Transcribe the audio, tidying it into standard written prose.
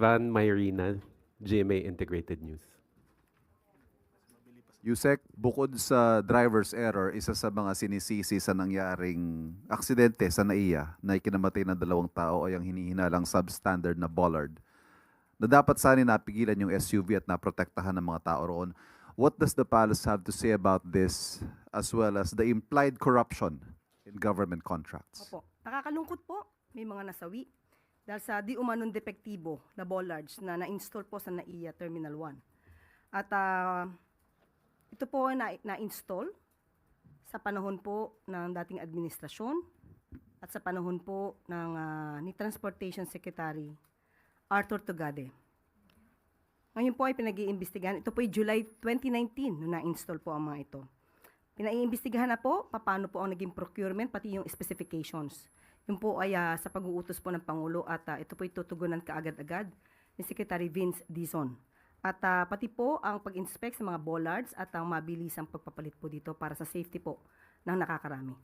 Van Mayrina, GMA Integrated News. Yusek, bukod sa driver's error, isa sa mga sinisisi sa nangyaring aksidente sa NAIA na ikinamatay ng 2 tao ay ang hinihinalang substandard na bollard na dapat sana napigilan yung SUV at naprotektahan ng mga tao roon. What does the palace have to say about this as well as the implied corruption in government contracts? Opo. Nakakalungkot po, may mga nasawi dahil sa di umanong depektibo na bollards na na-install po sa NAIA Terminal 1. At ito po ay na-install sa panahon po ng dating administrasyon at sa panahon po ng ni Transportation Secretary Arthur Tugade. Ngayon po ay pinag-iimbestigahan. Ito po ay July 2019 nung na-install po ang mga ito. Pinaiimbestigahan na po paano po ang naging procurement pati yung specifications. Yun po ay sa pag-uutos po ng Pangulo at ito po ay tutugunan kaagad-agad ni Secretary Vince Dizon. At pati po ang pag-inspect sa mga bollards at ang mabilisang pagpapalit po dito para sa safety po ng nakakarami.